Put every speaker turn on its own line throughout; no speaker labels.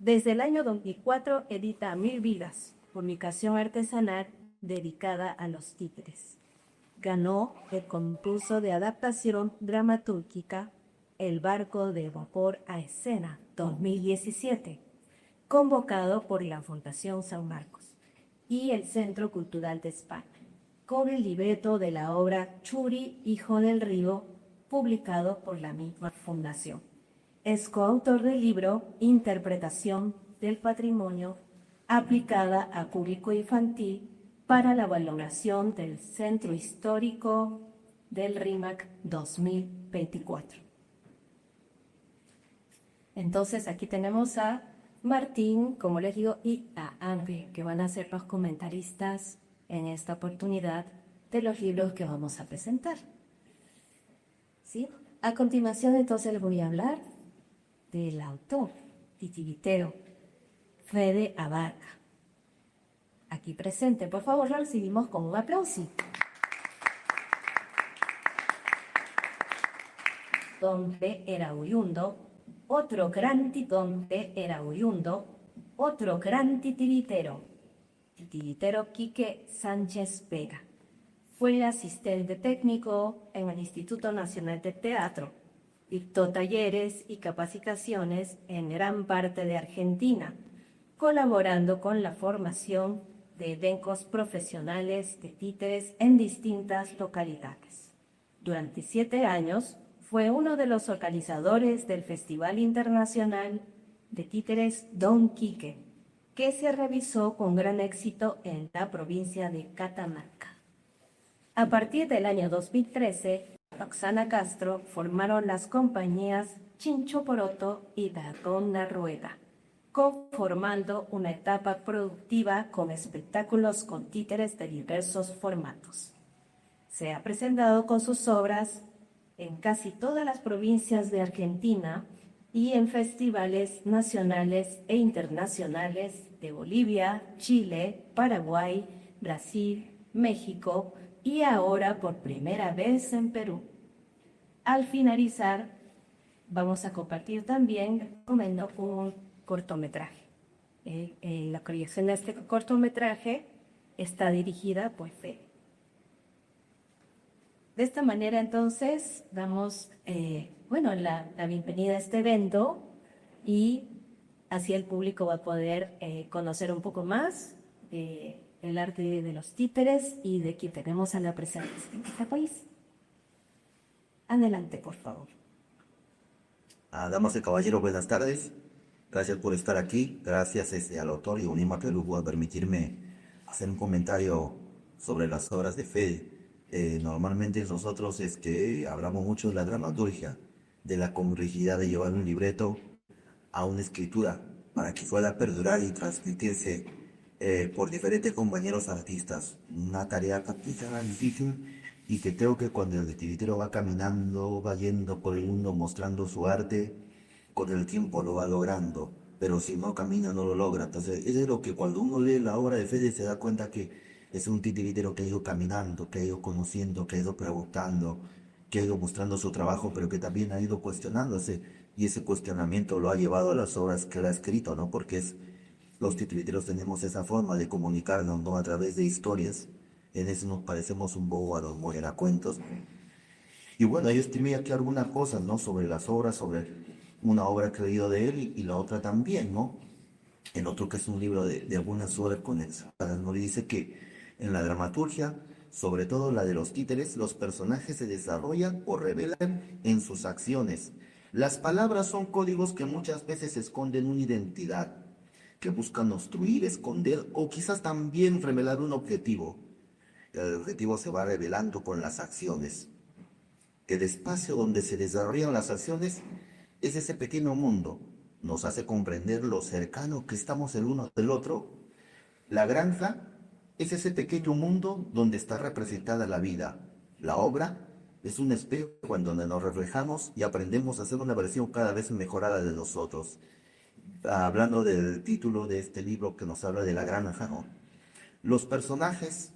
Desde el año 2004 edita Mil Vidas, publicación artesanal dedicada a los títeres. Ganó el concurso de adaptación dramatúrgica El barco de vapor a escena 2017, convocado por la Fundación San Marcos y el Centro Cultural de España, con el libreto de la obra Churi, hijo del río, publicado por la misma fundación. Es coautor del libro Interpretación del Patrimonio aplicada a público infantil para la valoración del Centro Histórico del RIMAC 2024. Entonces aquí tenemos a Martín, como les digo, y a Ambe, que van a ser los comentaristas en esta oportunidad de los libros que vamos a presentar. ¿Sí? A continuación, entonces, les voy a hablar del autor, titiritero, Fede Abarca. Aquí presente, por favor, lo recibimos con un aplauso. Donde era oriundo, otro gran donde era oriundo, otro gran titiritero, Quique Sánchez Vega. Fue asistente técnico en el Instituto Nacional de Teatro. Dictó talleres y capacitaciones en gran parte de Argentina, colaborando con la formación de elencos profesionales de títeres en distintas localidades. Durante 7 años fue uno de los organizadores del Festival Internacional de Títeres Don Quique, que se realizó con gran éxito en la provincia de Catamarca. A partir del año 2013, Roxana Castro formaron las compañías Chincho Poroto y Dragón La Rueda, conformando una etapa productiva con espectáculos con títeres de diversos formatos. Se ha presentado con sus obras en casi todas las provincias de Argentina y en festivales nacionales e internacionales de Bolivia, Chile, Paraguay, Brasil, México y ahora por primera vez en Perú. Al finalizar, vamos a compartir también un cortometraje. La creación de este cortometraje está dirigida por Fede. De esta manera, entonces, damos la bienvenida a este evento y así el público va a poder conocer un poco más el arte de los títeres y de quien tenemos a la presencia en este país. Adelante, por favor.
Damas y caballeros, buenas tardes. Gracias por estar aquí. Gracias al autor y Unima Perú por permitirme hacer un comentario sobre las obras de Fede. Normalmente nosotros hablamos mucho de la dramaturgia, de la complejidad de llevar un libreto a una escritura para que pueda perdurar y transmitirse por diferentes compañeros artistas. Una tarea complicada, difícil, y que creo que cuando el titiritero va caminando, va yendo por el mundo mostrando su arte, con el tiempo lo va logrando, pero si no camina no lo logra. Entonces, eso es lo que cuando uno lee la obra de Fede se da cuenta que es un titiritero que ha ido caminando, que ha ido conociendo, que ha ido preguntando, que ha ido mostrando su trabajo, pero que también ha ido cuestionándose, y ese cuestionamiento lo ha llevado a las obras que él ha escrito, ¿no? Porque los titiriteros tenemos esa forma de comunicarnos, ¿no? A través de historias. En eso nos parecemos un poco a los cuentos. Y bueno, yo escribí aquí algunas cosas, ¿no? Sobre las obras, sobre una obra que he leído de él y la otra también, ¿no? El otro que es un libro de algunas obras condensadas, ¿no? Y dice que en la dramaturgia, sobre todo la de los títeres, los personajes se desarrollan o revelan en sus acciones. Las palabras son códigos que muchas veces esconden una identidad, que buscan obstruir, esconder o quizás también revelar un objetivo. El objetivo se va revelando con las acciones. El espacio donde se desarrollan las acciones es ese pequeño mundo. Nos hace comprender lo cercano que estamos el uno del otro. La granja es ese pequeño mundo donde está representada la vida. La obra es un espejo en donde nos reflejamos y aprendemos a hacer una versión cada vez mejorada de nosotros. Hablando del título de este libro que nos habla de la granja, ¿no? Los personajes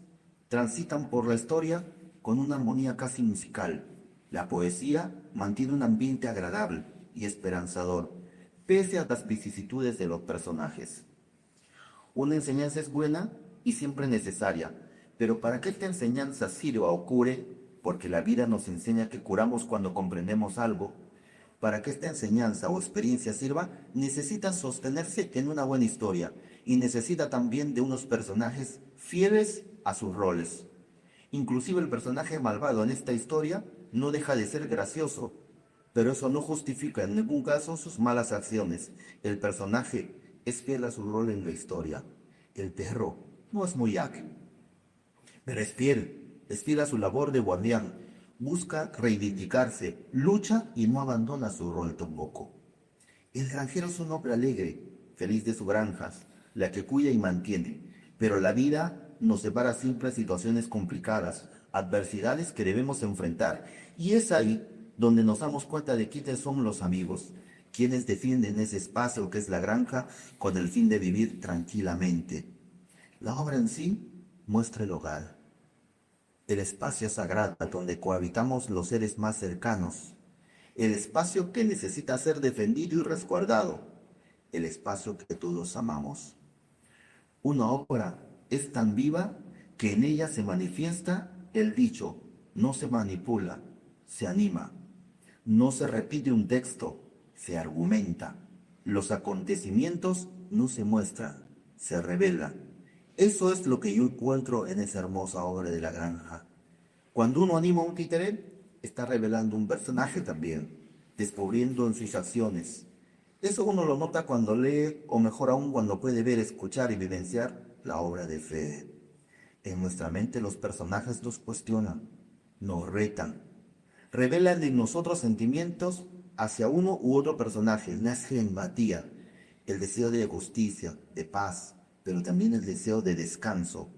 transitan por la historia con una armonía casi musical. La poesía mantiene un ambiente agradable y esperanzador. pese a las vicisitudes de los personajes. Una enseñanza es buena y siempre necesaria, pero para que esta enseñanza sirva o cure, porque la vida nos enseña que curamos cuando comprendemos algo, para que esta enseñanza o experiencia sirva, necesita sostenerse en una buena historia y necesita también de unos personajes fieles a sus roles. Inclusive el personaje malvado en esta historia no deja de ser gracioso, pero eso no justifica en ningún caso sus malas acciones. El personaje es fiel a su rol en la historia. El perro no es muy ágil, pero es fiel a su labor de guardián. Busca reivindicarse, lucha y no abandona su rol tampoco. El granjero es un hombre alegre, feliz de sus granjas, la que cuida y mantiene, pero la vida nos separa siempre a situaciones complicadas, adversidades que debemos enfrentar, y es ahí donde nos damos cuenta de quiénes son los amigos, quienes defienden ese espacio que es la granja con el fin de vivir tranquilamente. La obra en sí muestra el hogar, el espacio sagrado donde cohabitamos los seres más cercanos, el espacio que necesita ser defendido y resguardado, el espacio que todos amamos. Una obra es tan viva que en ella se manifiesta el dicho, no se manipula, se anima. No se repite un texto, se argumenta. Los acontecimientos no se muestran, se revelan. Eso es lo que yo encuentro en esa hermosa obra de La Granja. Cuando uno anima a un títere, está revelando un personaje también, descubriendo en sus acciones. Eso uno lo nota cuando lee, o mejor aún cuando puede ver, escuchar y vivenciar la obra de Fede. En nuestra mente los personajes nos cuestionan, nos retan, revelan en nosotros sentimientos hacia uno u otro personaje, nace empatía, el deseo de justicia, de paz, pero también el deseo de descanso.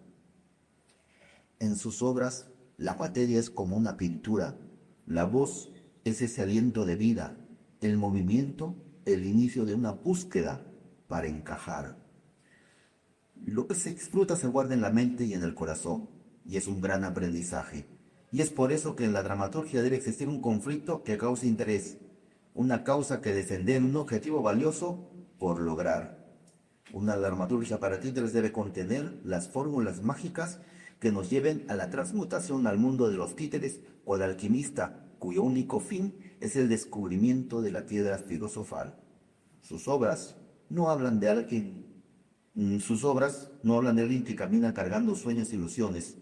En sus obras, la materia es como una pintura, la voz es ese aliento de vida, el movimiento, el inicio de una búsqueda para encajar. Lo que se disfruta se guarda en la mente y en el corazón, y es un gran aprendizaje. Y es por eso que en la dramaturgia debe existir un conflicto que cause interés, una causa que defender, un objetivo valioso por lograr. Una dramaturgia para títeres debe contener las fórmulas mágicas que nos lleven a la transmutación al mundo de los títeres o al alquimista, cuyo único fin es el descubrimiento de la piedra filosofal. Sus obras no hablan de alguien que camina cargando sueños e ilusiones,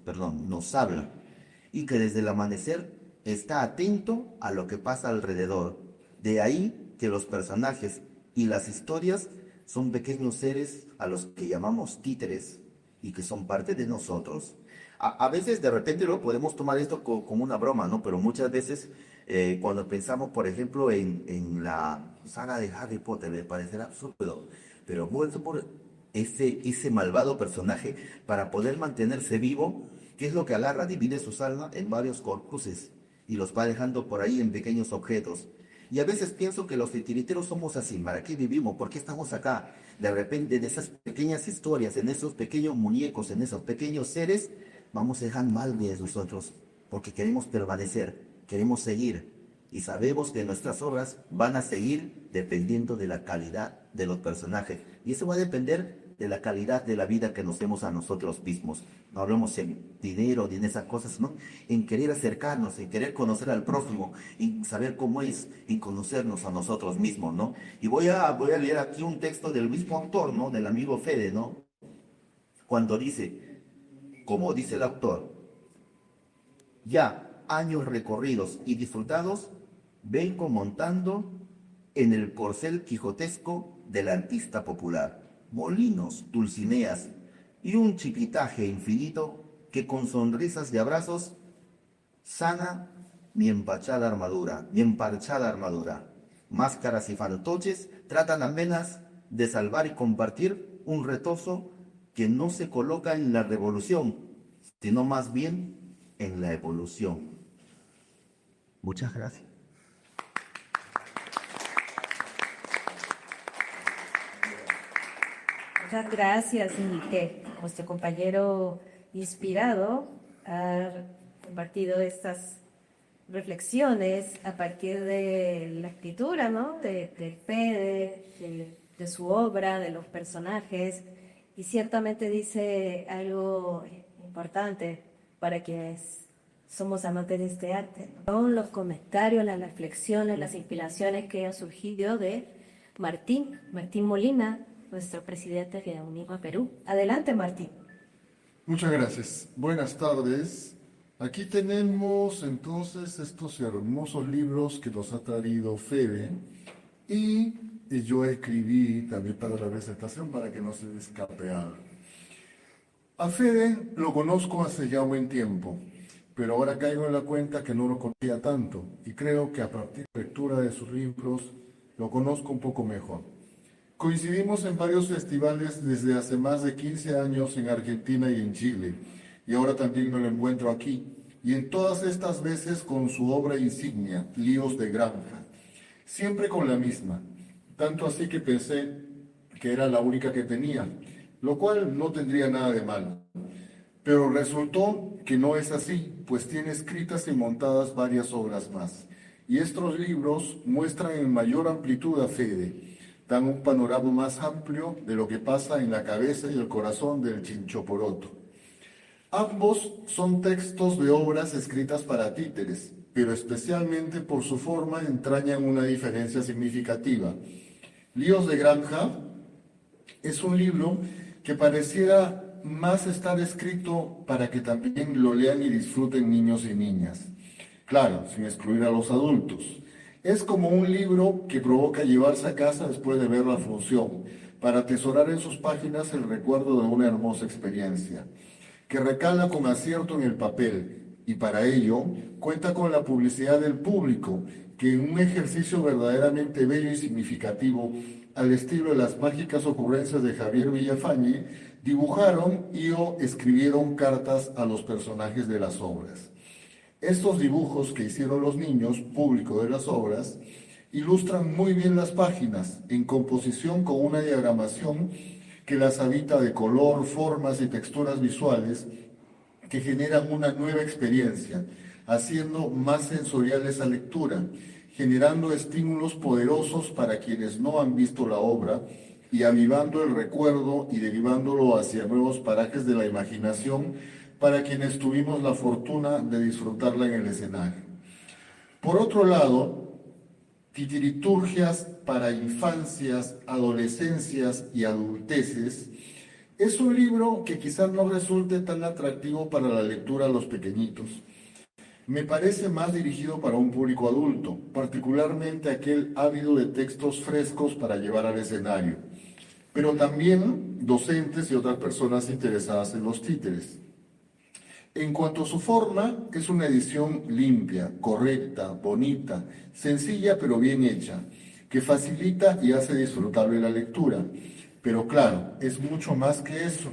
nos hablan, y que desde el amanecer está atento a lo que pasa alrededor. De ahí que los personajes y las historias son pequeños seres a los que llamamos títeres y que son parte de nosotros. A veces de repente lo podemos tomar esto como una broma, ¿no? Pero muchas veces cuando pensamos, por ejemplo, en la saga de Harry Potter, me parecerá absurdo, pero por ese malvado personaje, para poder mantenerse vivo, ¿qué es lo que agarra? Divide sus almas en varios corpuses y los va dejando por ahí en pequeños objetos. Y a veces pienso que los titiriteros somos así. ¿Para qué vivimos? ¿Por qué estamos acá? De repente, en esas pequeñas historias, en esos pequeños muñecos, en esos pequeños seres, vamos a dejar mal de nosotros, porque queremos permanecer, queremos seguir. Y sabemos que nuestras obras van a seguir dependiendo de la calidad de los personajes. Y eso va a depender de la calidad de la vida que nos demos a nosotros mismos. No hablamos en dinero ni en esas cosas, ¿no? En querer acercarnos, en querer conocer al prójimo, en saber cómo es, en conocernos a nosotros mismos, ¿no? Y voy a leer aquí un texto del mismo autor, ¿no? Del amigo Fede, ¿no? Cuando dice, como dice el autor, ya años recorridos y disfrutados, vengo montando en el corcel quijotesco del artista popular. Molinos, dulcineas y un chiquitaje infinito que con sonrisas y abrazos sana mi empachada armadura, mi emparchada armadura. Máscaras y fantoches tratan apenas de salvar y compartir un retozo que no se coloca en la revolución, sino más bien en la evolución. Muchas gracias.
Muchas gracias, Enrique. Nuestro compañero inspirado ha compartido estas reflexiones a partir de la escritura, ¿no? De Fede, de su obra, de los personajes, y ciertamente dice algo importante para quienes somos amantes de este arte, ¿no? Son los comentarios, las reflexiones, las inspiraciones que han surgido de Martín Molina, nuestro presidente de Unima Perú. Adelante, Martín.
Muchas gracias. Buenas tardes. Aquí tenemos entonces estos hermosos libros que nos ha traído Fede y yo escribí también para la presentación para que no se me escape algo. A Fede lo conozco hace ya un buen tiempo, pero ahora caigo en la cuenta que no lo conocía tanto y creo que a partir de la lectura de sus libros lo conozco un poco mejor. Coincidimos en varios festivales desde hace más de 15 años en Argentina y en Chile, y ahora también me lo encuentro aquí, y en todas estas veces con su obra insignia, Líos de Granja, siempre con la misma, tanto así que pensé que era la única que tenía, lo cual no tendría nada de malo. Pero resultó que no es así, pues tiene escritas y montadas varias obras más, y estos libros muestran en mayor amplitud a Fede, dan un panorama más amplio de lo que pasa en la cabeza y el corazón del Chinchoporoto. Ambos son textos de obras escritas para títeres, pero especialmente por su forma entrañan una diferencia significativa. Líos de Granja es un libro que pareciera más estar escrito para que también lo lean y disfruten niños y niñas. Claro, sin excluir a los adultos. Es como un libro que provoca llevarse a casa después de ver la función, para atesorar en sus páginas el recuerdo de una hermosa experiencia, que recala con acierto en el papel, y para ello cuenta con la publicidad del público, que en un ejercicio verdaderamente bello y significativo, al estilo de las mágicas ocurrencias de Javier Villafañe, dibujaron y o escribieron cartas a los personajes de las obras. Estos dibujos que hicieron los niños, público de las obras, ilustran muy bien las páginas, en composición con una diagramación que las habita de color, formas y texturas visuales que generan una nueva experiencia, haciendo más sensorial esa lectura, generando estímulos poderosos para quienes no han visto la obra y avivando el recuerdo y derivándolo hacia nuevos parajes de la imaginación para quienes tuvimos la fortuna de disfrutarla en el escenario. Por otro lado, Titiriturgias para infancias, adolescencias y adulteces es un libro que quizás no resulte tan atractivo para la lectura a los pequeñitos. Me parece más dirigido para un público adulto, particularmente aquel ávido de textos frescos para llevar al escenario, pero también docentes y otras personas interesadas en los títeres. En cuanto a su forma, es una edición limpia, correcta, bonita, sencilla pero bien hecha, que facilita y hace disfrutable la lectura. Pero claro, es mucho más que eso,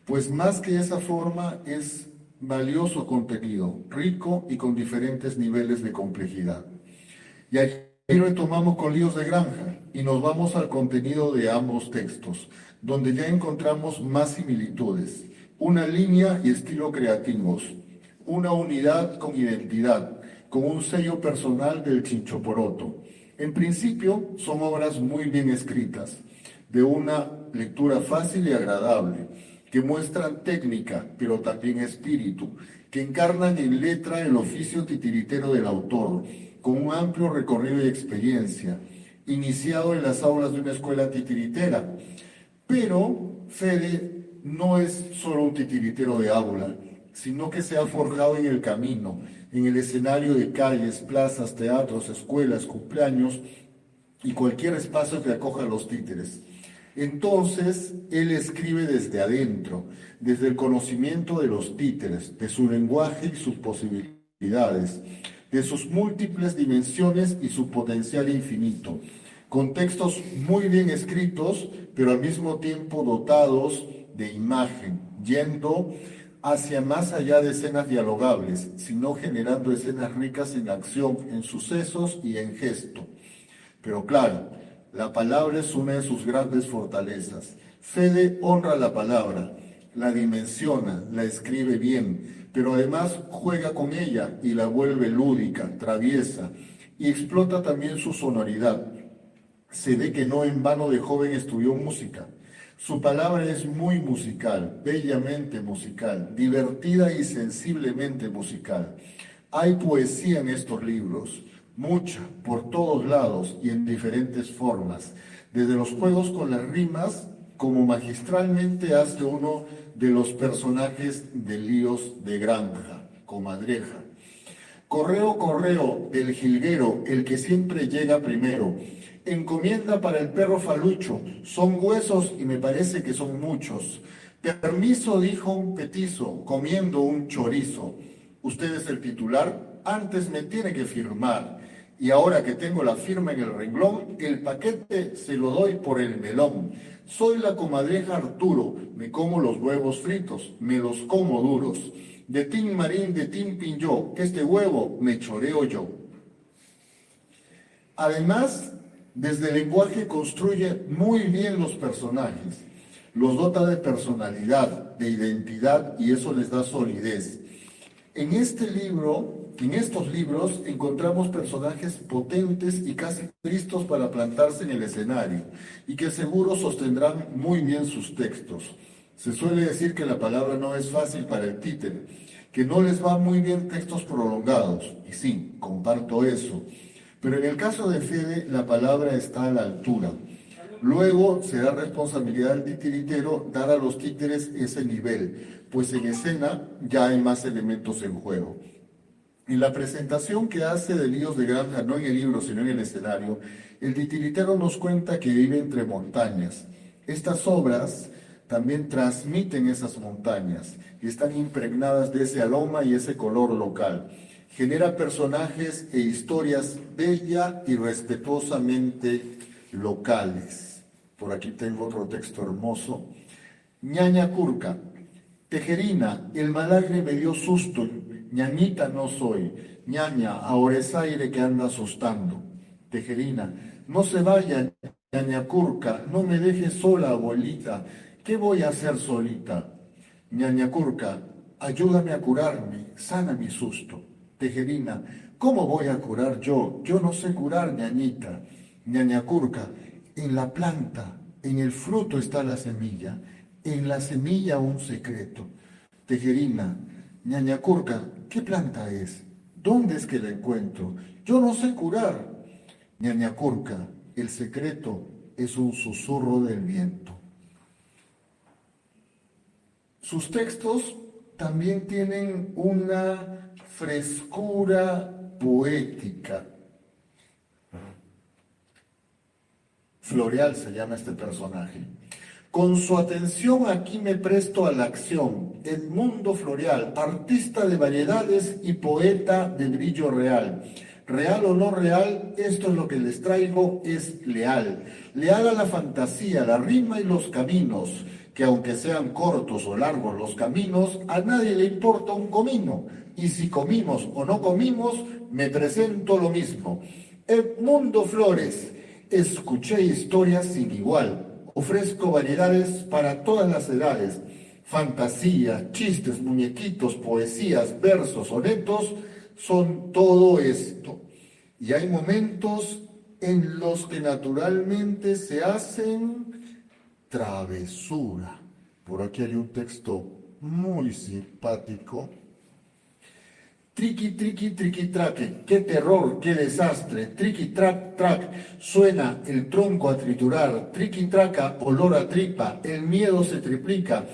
pues más que esa forma es valioso contenido, rico y con diferentes niveles de complejidad. Y aquí retomamos con Líos de Granja y nos vamos al contenido de ambos textos, donde ya encontramos más similitudes. Una línea y estilo creativos, una unidad con identidad, con un sello personal del Chinchoporoto. En principio, son obras muy bien escritas, de una lectura fácil y agradable, que muestran técnica, pero también espíritu, que encarnan en letra el oficio titiritero del autor, con un amplio recorrido y experiencia, iniciado en las aulas de una escuela titiritera. Pero Fede no es solo un titiritero de aula, sino que se ha forjado en el camino, en el escenario de calles, plazas, teatros, escuelas, cumpleaños y cualquier espacio que acoja a los títeres. Entonces, él escribe desde adentro, desde el conocimiento de los títeres, de su lenguaje y sus posibilidades, de sus múltiples dimensiones y su potencial infinito, con textos muy bien escritos, pero al mismo tiempo dotados de imagen, yendo hacia más allá de escenas dialogables, sino generando escenas ricas en acción, en sucesos y en gesto. Pero claro, la palabra es una de sus grandes fortalezas. Fede honra la palabra, la dimensiona, la escribe bien, pero además juega con ella y la vuelve lúdica, traviesa, y explota también su sonoridad. Se ve que no en vano de joven estudió música. Su palabra es muy musical, bellamente musical, divertida y sensiblemente musical. Hay poesía en estos libros, mucha, por todos lados y en diferentes formas, desde los juegos con las rimas, como magistralmente hace uno de los personajes de Líos de Granja, Comadreja. Correo, correo, del jilguero, el que siempre llega primero. Encomienda para el perro falucho, son huesos y me parece que son muchos. Permiso, dijo un petizo, comiendo un chorizo. Usted es el titular, antes me tiene que firmar. Y ahora que tengo la firma en el renglón, el paquete se lo doy por el melón. Soy la comadreja Arturo, me como los huevos fritos, me los como duros. De Tin Marín, de Tin Pinjó, este huevo me choreo yo. Además, desde el lenguaje construye muy bien los personajes, los dota de personalidad, de identidad y eso les da solidez. En estos libros encontramos personajes potentes y casi listos para plantarse en el escenario y que seguro sostendrán muy bien sus textos. Se suele decir que la palabra no es fácil para el títere, que no les va muy bien textos prolongados, y sí, comparto eso. Pero en el caso de Fede, la palabra está a la altura. Luego será responsabilidad del titiritero dar a los títeres ese nivel, pues en escena ya hay más elementos en juego. En la presentación que hace de Líos de Granja, no en el libro, sino en el escenario, el titiritero nos cuenta que vive entre montañas. Estas obras también transmiten esas montañas y están impregnadas de ese aroma y ese color local. Genera personajes e historias bella y respetuosamente locales. Por aquí tengo otro texto hermoso. Ñaña Curca. Tejerina, el malagre me dio susto, ñañita no soy. Ñaña, ahora es aire que anda asustando. Tejerina, no se vaya, Ñaña Curca, no me deje sola, abuelita. ¿Qué voy a hacer solita? Ñaña Curca, ayúdame a curarme, sana mi susto. Tejerina, ¿cómo voy a curar yo? Yo no sé curar, ñañita. Ñaña Curca, en la planta, en el fruto está la semilla, en la semilla un secreto. Tejerina, Ñaña Curca, ¿qué planta es? ¿Dónde es que la encuentro? Yo no sé curar. Ñaña Curca, el secreto es un susurro del viento. Sus textos también tienen una frescura poética. Floreal se llama este personaje. Con su atención aquí me presto a la acción. Edmundo Floreal, artista de variedades y poeta de brillo real. Real o no real, esto es lo que les traigo, es leal. Leal a la fantasía, la rima y los caminos, que aunque sean cortos o largos los caminos, a nadie le importa un comino. Y si comimos o no comimos, me presento lo mismo. Edmundo Flores, escuché historias sin igual. Ofrezco variedades para todas las edades. Fantasía, chistes, muñequitos, poesías, versos, sonetos, son todo esto. Y hay momentos en los que naturalmente se hacen travesura. Por aquí hay un texto muy simpático. Triqui, triqui, triqui, traque, qué terror, qué desastre, triqui, trac, trac, suena el tronco a triturar, triqui, traca, olor a tripa, el miedo se triplica,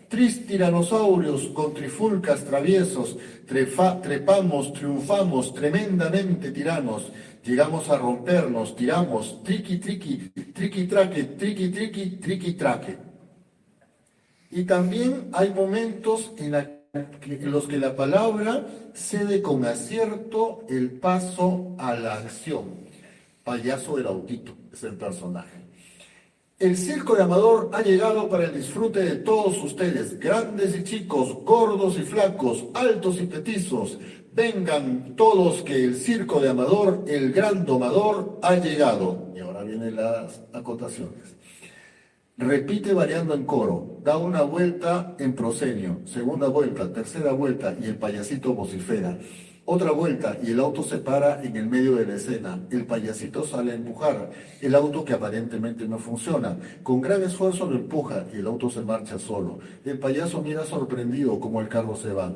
tris tiranosaurios con trifulcas traviesos, trepamos, triunfamos, tremendamente tiranos, llegamos a rompernos, tiramos, triqui, triqui, triqui, traque, triqui, triqui, triqui, traque. Y también hay momentos en los que la palabra cede con acierto el paso a la acción. Payaso del autito es el personaje. El circo de Amador ha llegado para el disfrute de todos ustedes, grandes y chicos, gordos y flacos, altos y petizos. Vengan todos que el circo de Amador, el gran domador, ha llegado. Y ahora vienen las acotaciones. repite variando en coro, da una vuelta en proscenio, segunda vuelta, tercera vuelta y el payasito vocifera. Otra vuelta y el auto se para en el medio de la escena. El payasito sale a empujar el auto que aparentemente no funciona. Con gran esfuerzo lo empuja y el auto se marcha solo. El payaso mira sorprendido como el carro se va.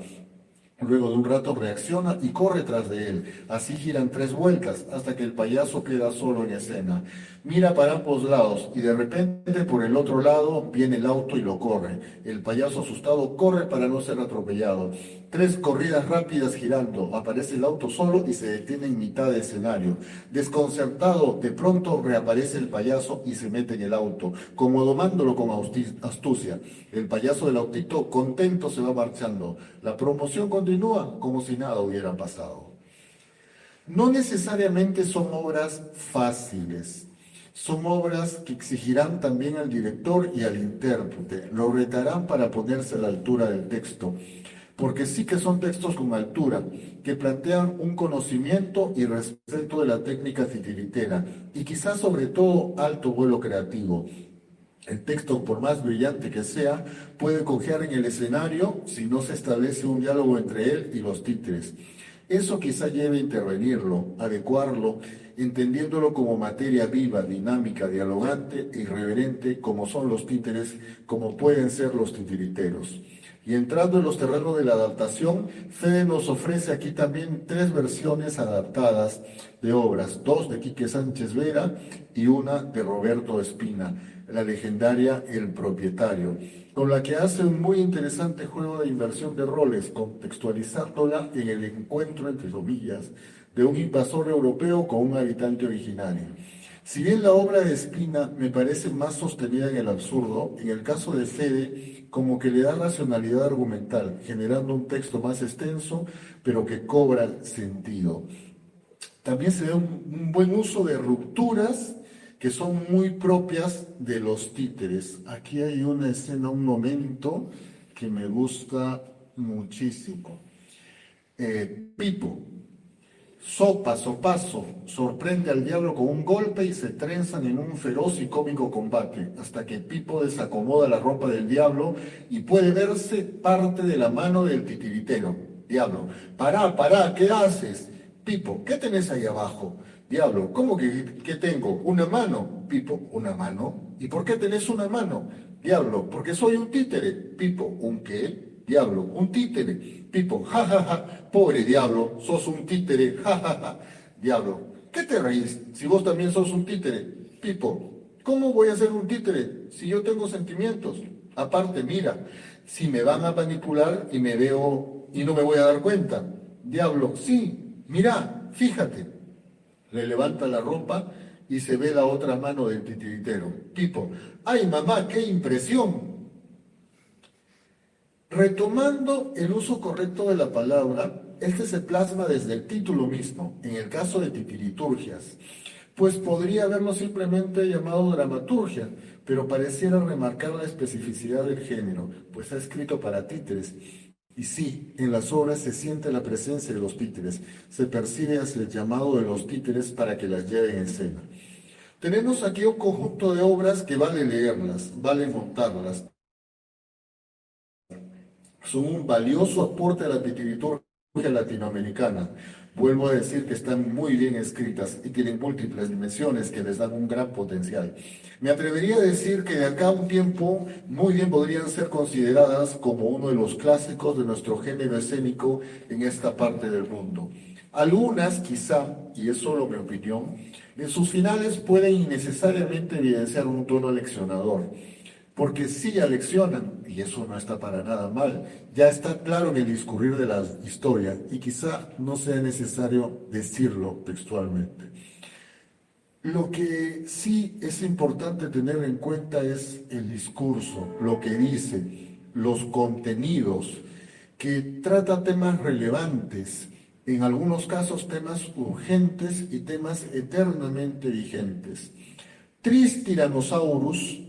Luego de un rato reacciona y corre tras de él. Así giran 3 vueltas hasta que el payaso queda solo en escena. Mira para ambos lados y de repente por el otro lado viene el auto y lo corre. El payaso asustado corre para no ser atropellado. 3 corridas rápidas girando. Aparece el auto solo y se detiene en mitad de escenario. Desconcertado, de pronto reaparece el payaso y se mete en el auto, como domándolo con astucia. El payaso del autito contento se va marchando. La promoción continúa como si nada hubiera pasado. No necesariamente son obras fáciles. Son obras que exigirán también al director y al intérprete. Lo retarán para ponerse a la altura del texto. Porque sí que son textos con altura, que plantean un conocimiento y respeto de la técnica titiritera, y quizás sobre todo alto vuelo creativo. El texto, por más brillante que sea, puede cojear en el escenario si no se establece un diálogo entre él y los títeres. Eso quizá lleve a intervenirlo, adecuarlo, entendiéndolo como materia viva, dinámica, dialogante e irreverente, como son los títeres, como pueden ser los titiriteros. Y entrando en los terrenos de la adaptación, Fede nos ofrece aquí también 3 versiones adaptadas de obras, 2 de Quique Sánchez Vera y una de Roberto Espina, la legendaria El Propietario, con la que hace un muy interesante juego de inversión de roles, contextualizándola en el encuentro, entre comillas, de un invasor europeo con un habitante originario. Si bien la obra de Espina me parece más sostenida en el absurdo, en el caso de Fede, como que le da racionalidad argumental, generando un texto más extenso, pero que cobra sentido. También se da un buen uso de rupturas que son muy propias de los títeres. Aquí hay una escena, un momento que me gusta muchísimo. Pipo. Sopazo, sorprende al diablo con un golpe y se trenzan en un feroz y cómico combate, hasta que Pipo desacomoda la ropa del diablo y puede verse parte de la mano del titiritero. Diablo, pará, ¿qué haces? Pipo, ¿qué tenés ahí abajo? Diablo, ¿cómo que tengo? ¿Una mano? Pipo, ¿una mano? ¿Y por qué tenés una mano? Diablo, porque soy un títere. Pipo, ¿un qué? Diablo, un títere. Pipo, ja, pobre diablo, sos un títere, ja. Diablo, ¿qué te reís si vos también sos un títere? Pipo, ¿cómo voy a ser un títere si yo tengo sentimientos? Aparte, mira, si me van a manipular y me veo y no me voy a dar cuenta. Diablo, sí, mira, fíjate. Le levanta la ropa y se ve la otra mano del titiritero. Pipo, ¡ay mamá, qué impresión! Retomando el uso correcto de la palabra, este se plasma desde el título mismo, en el caso de titiriturgias, pues podría haberlo simplemente llamado dramaturgia, pero pareciera remarcar la especificidad del género, pues ha escrito para títeres. Y sí, en las obras se siente la presencia de los títeres, se percibe hacia el llamado de los títeres para que las lleven en escena. Tenemos aquí un conjunto de obras que vale leerlas, vale montarlas. Son un valioso aporte a la titiriturgia latinoamericana. Vuelvo a decir que están muy bien escritas y tienen múltiples dimensiones que les dan un gran potencial. Me atrevería a decir que de acá a un tiempo muy bien podrían ser consideradas como uno de los clásicos de nuestro género escénico en esta parte del mundo. Algunas, quizá, y es solo mi opinión, en sus finales pueden innecesariamente evidenciar un tono leccionador. Porque sí aleccionan, y eso no está para nada mal, ya está claro en el discurrir de la historia, y quizá no sea necesario decirlo textualmente. Lo que sí es importante tener en cuenta es el discurso, lo que dice, los contenidos, que trata temas relevantes, en algunos casos temas urgentes y temas eternamente vigentes. Tris Tyrannosaurus,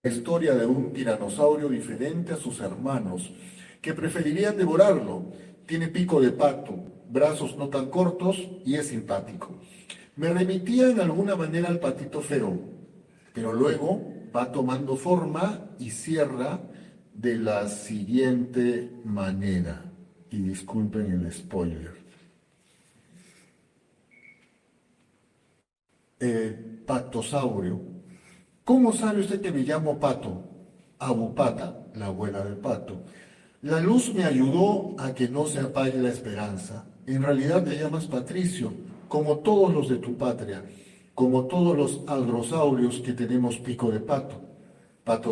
la historia de un tiranosaurio diferente a sus hermanos, que preferirían devorarlo. Tiene pico de pato, brazos no tan cortos y es simpático. Me remitía en alguna manera al patito feo, pero luego va tomando forma y cierra de la siguiente manera. Y disculpen el spoiler. Patosaurio. ¿Cómo sabe usted que me llamo Pato? Abupata, la abuela del pato. La luz me ayudó a que no se apague la esperanza. En realidad te llamas Patricio, como todos los de tu patria, como todos los aldrosaurios que tenemos pico de pato.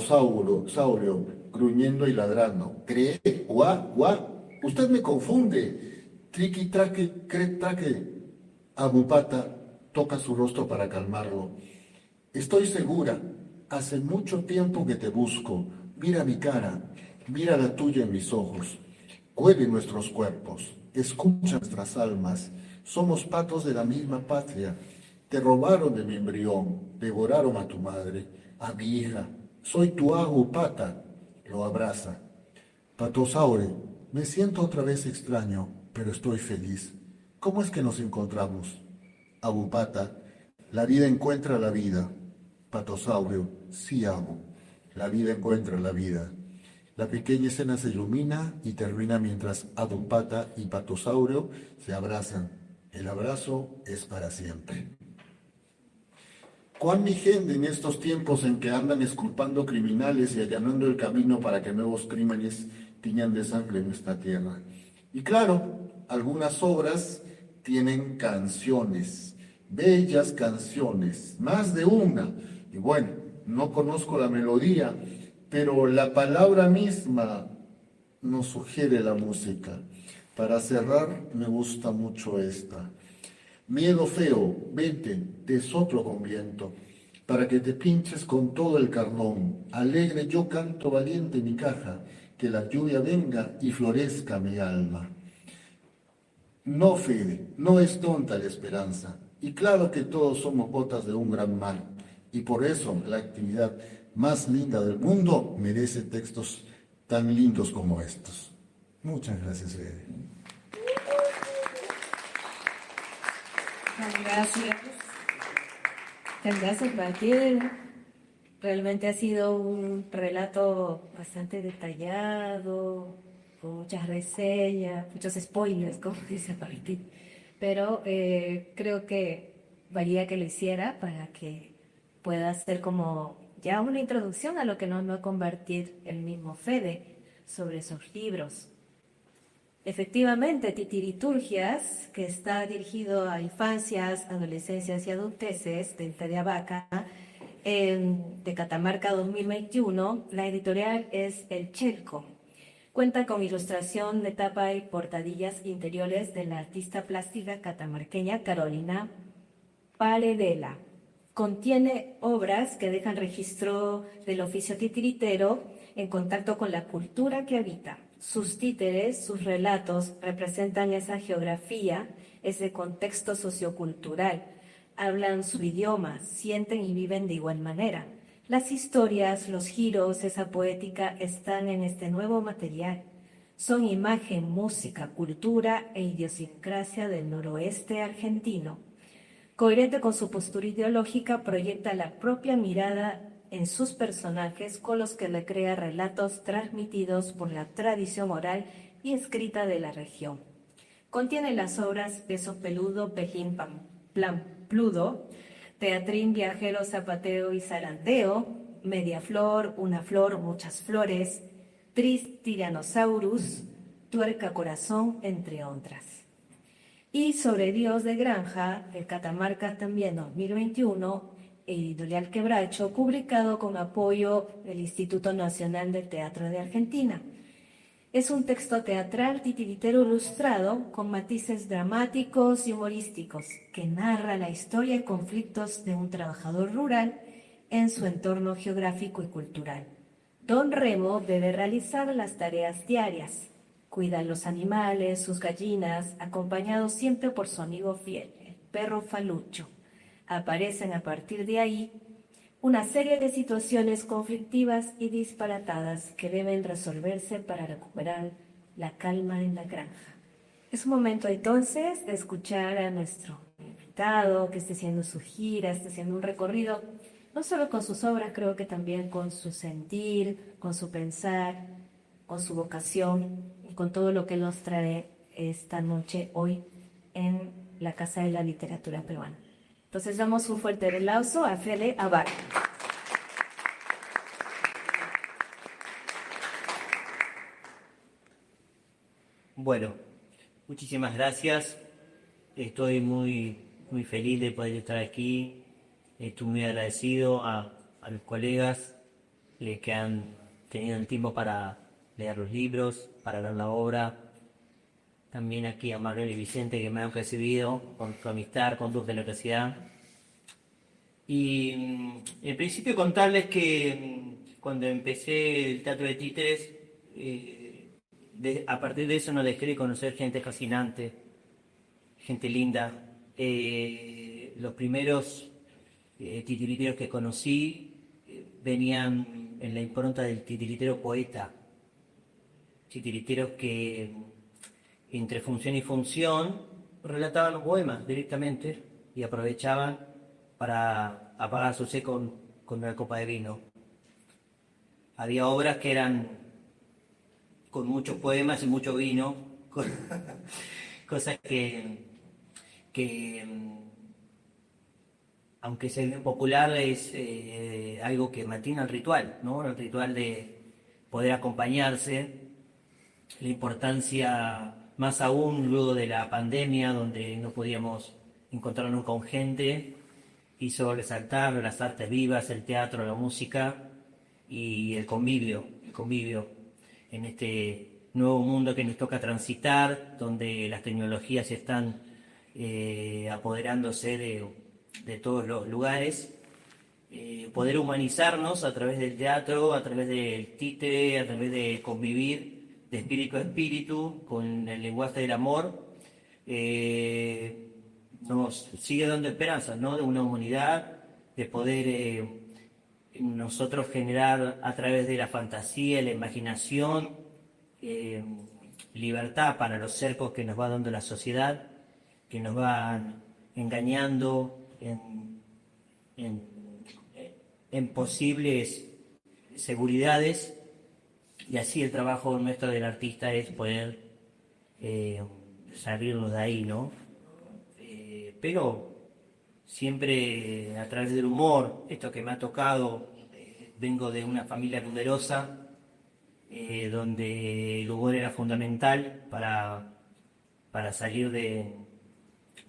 Saurio, gruñendo y ladrando. ¿Cree? ¿Guá? ¿Guá? Usted me confunde. Triqui, traque, traque. Abupata toca su rostro para calmarlo. Estoy segura, hace mucho tiempo que te busco. Mira mi cara, mira la tuya en mis ojos. Huele nuestros cuerpos, escucha nuestras almas. Somos patos de la misma patria. Te robaron de mi embrión, devoraron a tu madre, a mi hija. Soy tu Abupata. Lo abraza. Patosaure, me siento otra vez extraño, pero estoy feliz. ¿Cómo es que nos encontramos? Abupata, la vida encuentra la vida. Patosaurio, sí amo. La vida encuentra la vida. La pequeña escena se ilumina y termina mientras Abupata y Patosaurio se abrazan. El abrazo es para siempre. Cuán mi gente en estos tiempos en que andan esculpando criminales y allanando el camino para que nuevos crímenes tiñan de sangre nuestra tierra. Y claro, algunas obras tienen canciones, bellas canciones, más de una. Y bueno, no conozco la melodía, pero la palabra misma nos sugiere la música. Para cerrar, me gusta mucho esta. Miedo feo, vente, te soplo con viento, para que te pinches con todo el carnón. Alegre yo canto valiente mi caja, que la lluvia venga y florezca mi alma. No, Fede, no es tonta la esperanza. Y claro que todos somos botas de un gran mal. Y por eso la actividad más linda del mundo merece textos tan lindos como estos. Muchas gracias, Fede.
Muchas gracias. Muchas gracias, Baquiel. Realmente ha sido un relato bastante detallado, con muchas reseñas, muchos spoilers, como dice Martín. Pero creo que valía que lo hiciera para que pueda ser como ya una introducción a lo que nos va a compartir el mismo Fede sobre esos libros. Efectivamente, Titiriturgias, que está dirigido a infancias, adolescencias y adulteces del de Abaca, de Catamarca 2021, la editorial es El Chelco. Cuenta con ilustración de tapa y portadillas interiores de la artista plástica catamarqueña Carolina Paredela. Contiene obras que dejan registro del oficio titiritero en contacto con la cultura que habita. Sus títeres, sus relatos representan esa geografía, ese contexto sociocultural. Hablan su idioma, sienten y viven de igual manera. Las historias, los giros, esa poética están en este nuevo material. Son imagen, música, cultura e idiosincrasia del noroeste argentino. Coherente con su postura ideológica, proyecta la propia mirada en sus personajes con los que le crea relatos transmitidos por la tradición oral y escrita de la región. Contiene las obras Beso Peludo, Pejín Pludo, Teatrín, Viajero, Zapateo y Zarandeo, Media Flor, Una Flor, Muchas Flores, Tris Tyrannosaurus, Tuerca Corazón, entre otras. Y sobre Dios de Granja, el Catamarca también 2021, editorial Quebracho, publicado con apoyo del Instituto Nacional del Teatro de Argentina. Es un texto teatral titiritero ilustrado con matices dramáticos y humorísticos que narra la historia y conflictos de un trabajador rural en su entorno geográfico y cultural. Don Remo debe realizar las tareas diarias, cuida los animales, sus gallinas, acompañado siempre por su amigo fiel, el perro Falucho. Aparecen a partir de ahí una serie de situaciones conflictivas y disparatadas que deben resolverse para recuperar la calma en la granja. Es un momento entonces de escuchar a nuestro invitado que esté haciendo su gira, esté haciendo un recorrido no solo con sus obras, creo que también con su sentir, con su pensar, con su vocación y con todo lo que nos trae esta noche, hoy, en la Casa de la Literatura Peruana. Entonces damos un fuerte aplauso a Fede Abad.
Bueno, muchísimas gracias. Estoy muy feliz de poder estar aquí. Estoy muy agradecido a los colegas que han tenido el tiempo para leer los libros, para leer la obra. También aquí a Manuel y Vicente que me han recibido con su amistad, con su generosidad. Y en principio contarles que cuando empecé el teatro de títeres, a partir de eso no dejé de conocer gente fascinante, gente linda. Los primeros titiriteros que conocí venían en la impronta del titiritero poeta. Titiriteros que entre función y función relataban los poemas directamente y aprovechaban para apagar su sed con una copa de vino. Había obras que eran con muchos poemas y mucho vino, cosas que aunque sea bien popular, es algo que mantiene el ritual, ¿no? El ritual de poder acompañarse, la importancia más aún luego de la pandemia, donde no podíamos encontrarnos con gente, hizo resaltar las artes vivas, el teatro, la música y el convivio en este nuevo mundo que nos toca transitar, donde las tecnologías están apoderándose de todos los lugares. Poder humanizarnos a través del teatro, a través del títere, a través de convivir de espíritu a espíritu con el lenguaje del amor, nos sigue dando esperanza, ¿no? De una humanidad, de poder nosotros generar a través de la fantasía, la imaginación, libertad para los cercos que nos va dando la sociedad, que nos van engañando en posibles seguridades, y así el trabajo nuestro del artista es poder salirnos de ahí, ¿no? Pero siempre a través del humor, esto que me ha tocado, vengo de una familia numerosa, donde el humor era fundamental para salir de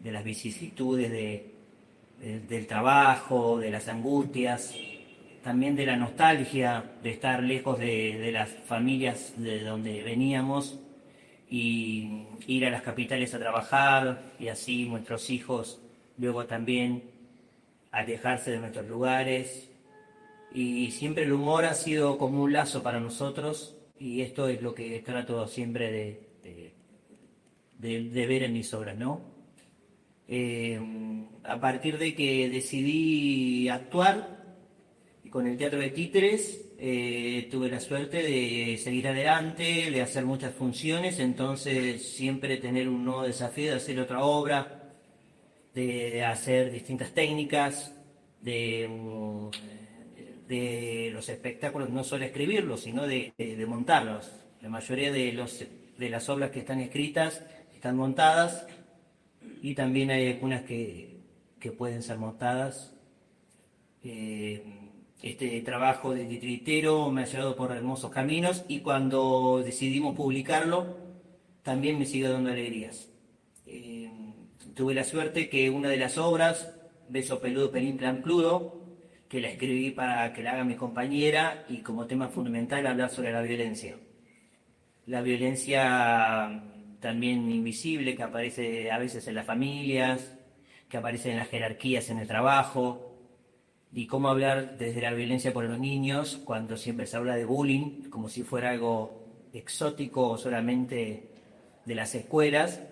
las vicisitudes del trabajo, de las angustias, también de la nostalgia de estar lejos de las familias de donde veníamos y ir a las capitales a trabajar, y así nuestros hijos luego también alejarse de nuestros lugares. Y siempre el humor ha sido como un lazo para nosotros, y esto es lo que trato siempre de ver en mis obras, ¿no? A partir de que decidí actuar con el teatro de títeres, tuve la suerte de seguir adelante, de hacer muchas funciones, entonces siempre tener un nuevo desafío de hacer otra obra, de hacer distintas técnicas, de los espectáculos, no solo escribirlos, sino de montarlos. La mayoría de las obras que están escritas están montadas, y también hay algunas que pueden ser montadas. Este trabajo de titiritero me ha llevado por hermosos caminos, y cuando decidimos publicarlo también me sigue dando alegrías. Tuve la suerte que una de las obras, Beso peludo, pelín plancludo, que la escribí para que la haga mi compañera, y como tema fundamental hablar sobre la violencia. La violencia también invisible que aparece a veces en las familias, que aparece en las jerarquías en el trabajo, y cómo hablar desde la violencia por los niños cuando siempre se habla de bullying como si fuera algo exótico o solamente de las escuelas,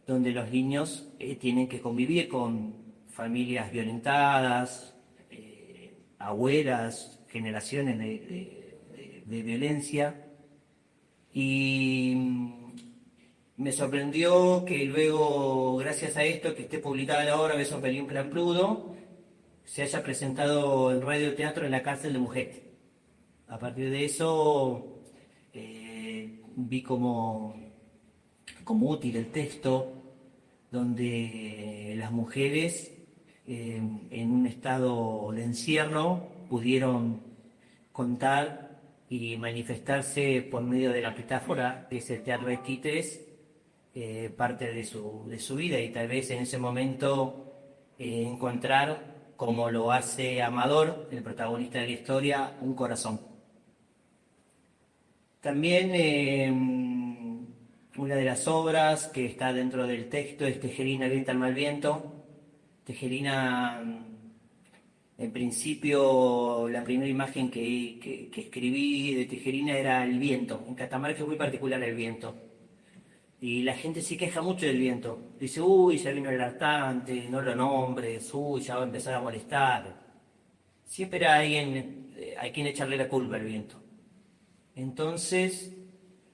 donde los niños tienen que convivir con familias violentadas, abuelas, generaciones de violencia. Y me sorprendió que luego, gracias a esto, que esté publicada la obra Beso pelín plancludo, se haya presentado el radioteatro en la cárcel de Mujeres. A partir de eso vi como útil el texto, donde las mujeres en un estado de encierro pudieron contar y manifestarse por medio de la metáfora, que es el teatro de títeres, parte de su vida, y tal vez en ese momento encontrar, como lo hace Amador, el protagonista de la historia, un corazón. También una de las obras que está dentro del texto es Tejerina avienta al mal viento. Tejerina, en principio, la primera imagen que escribí de Tejerina era el viento. En Catamarca es muy particular el viento. Y la gente se queja mucho del viento. Dice, uy, ya vino el hartante, no lo nombres, uy, ya va a empezar a molestar. Siempre hay quien echarle la culpa al viento. Entonces,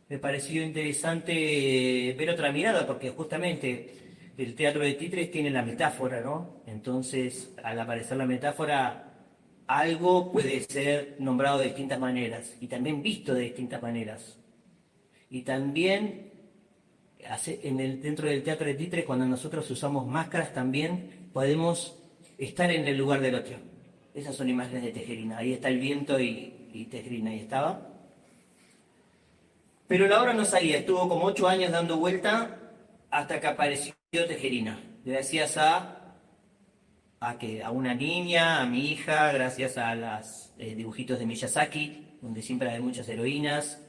me pareció interesante ver otra mirada, porque justamente el teatro de títeres tiene la metáfora, ¿no? Entonces, al aparecer la metáfora, algo puede ser nombrado de distintas maneras y también visto de distintas maneras. Y también, dentro del teatro de títeres, cuando nosotros usamos máscaras, también podemos estar en el lugar del otro. Esas son imágenes de Tejerina. Ahí está el viento y Tejerina ahí estaba. Pero la obra no salía, estuvo como 8 años dando vuelta hasta que apareció Tejerina. Gracias a una niña, a mi hija, gracias a los dibujitos de Miyazaki, donde siempre hay muchas heroínas,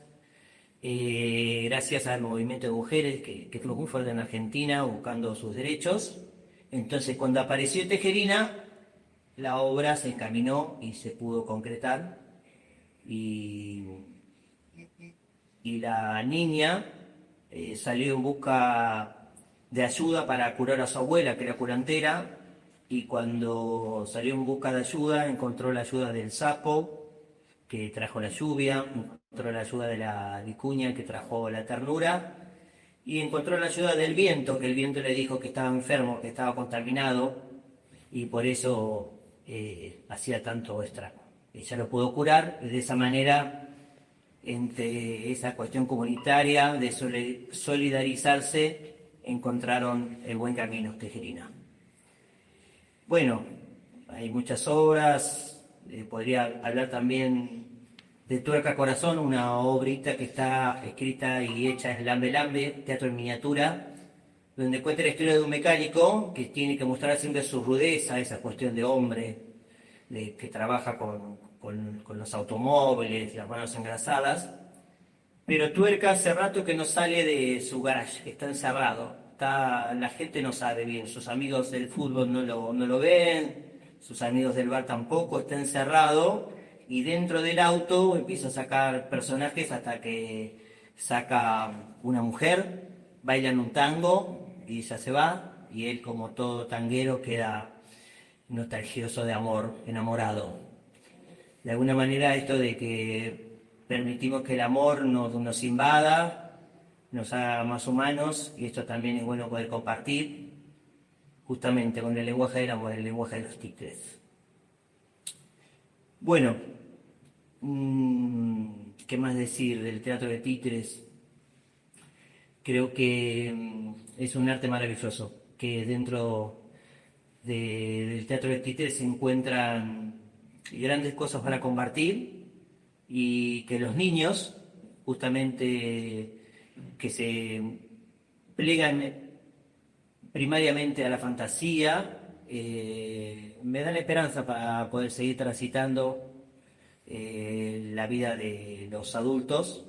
gracias al movimiento de mujeres que fue muy fuerte en Argentina buscando sus derechos. Entonces, cuando apareció Tejerina, la obra se encaminó y se pudo concretar. Y la niña salió en busca de ayuda para curar a su abuela, que era curandera, y cuando salió en busca de ayuda, encontró la ayuda del sapo, que trajo la lluvia, encontró la ayuda de la vicuña, que trajo la ternura, y encontró la ayuda del viento, que el viento le dijo que estaba enfermo, que estaba contaminado, y por eso hacía tanto estrago. Ella lo pudo curar, y de esa manera, entre esa cuestión comunitaria de solidarizarse, encontraron el buen camino, Tejerina. Bueno, hay muchas obras, podría hablar también de Tuerca Corazón, una obrita que está escrita y hecha en Lambe Lambe, teatro en miniatura, donde cuenta la historia de un mecánico que tiene que mostrar siempre su rudeza, esa cuestión de hombre, que trabaja con los automóviles, las manos engrasadas, pero Tuerca hace rato que no sale de su garage, está encerrado, la gente no sabe bien, sus amigos del fútbol no lo ven, sus amigos del bar tampoco, está encerrado, y dentro del auto empieza a sacar personajes hasta que saca una mujer, bailan un tango y ella se va, y él, como todo tanguero, queda nostalgioso de amor, enamorado. De alguna manera, esto de que permitimos que el amor nos invada, nos haga más humanos, y esto también es bueno poder compartir, justamente con el lenguaje del amor, el lenguaje de los títeres. Bueno, ¿qué más decir del teatro de títeres? Creo que es un arte maravilloso, que dentro del teatro de títeres se encuentran grandes cosas para compartir, y que los niños, justamente, que se plegan primariamente a la fantasía, me dan esperanza para poder seguir transitando la vida de los adultos.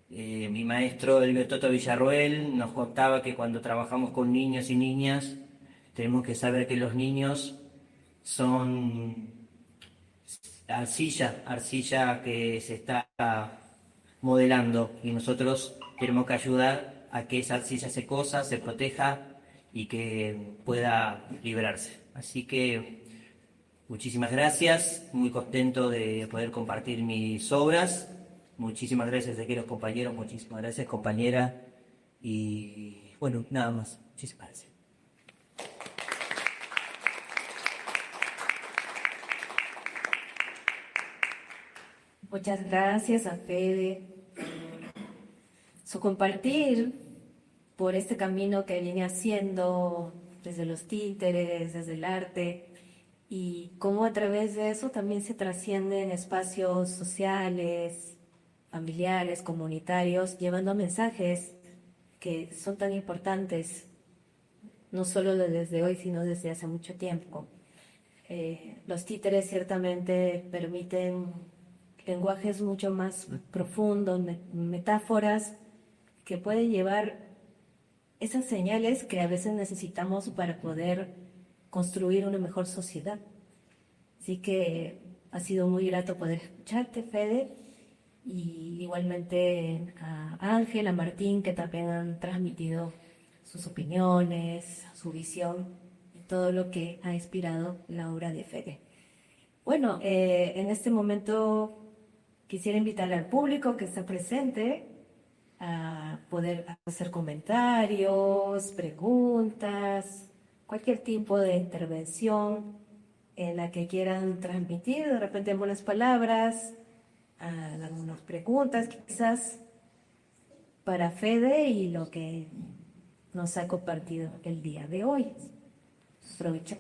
Mi maestro Elvio Toto Villarroel nos contaba que cuando trabajamos con niños y niñas, tenemos que saber que los niños son arcilla que se está modelando, y nosotros tenemos que ayudar a que esa arcilla se cosa, se proteja y que pueda liberarse. Así que muchísimas gracias, muy contento de poder compartir mis obras. Muchísimas gracias, queridos compañeros, muchísimas gracias, compañera, y bueno, nada más. Muchísimas gracias.
Muchas gracias a Fede, su compartir por este camino que viene haciendo desde los títeres, desde el arte, y cómo a través de eso también se trascienden espacios sociales, familiares, comunitarios, llevando mensajes que son tan importantes, no solo desde hoy, sino desde hace mucho tiempo. Los títeres ciertamente permiten lenguajes mucho más profundos, metáforas que pueden llevar esas señales que a veces necesitamos para poder construir una mejor sociedad. Así que ha sido muy grato poder escucharte, Fede, y igualmente a Ángel, a Martín, que también han transmitido sus opiniones, su visión, y todo lo que ha inspirado la obra de Fede. Bueno, en este momento quisiera invitar al público que está presente a poder hacer comentarios, preguntas, cualquier tipo de intervención en la que quieran transmitir, de repente algunas palabras, algunas preguntas quizás para Fede y lo que nos ha compartido el día de hoy. Aprovecho.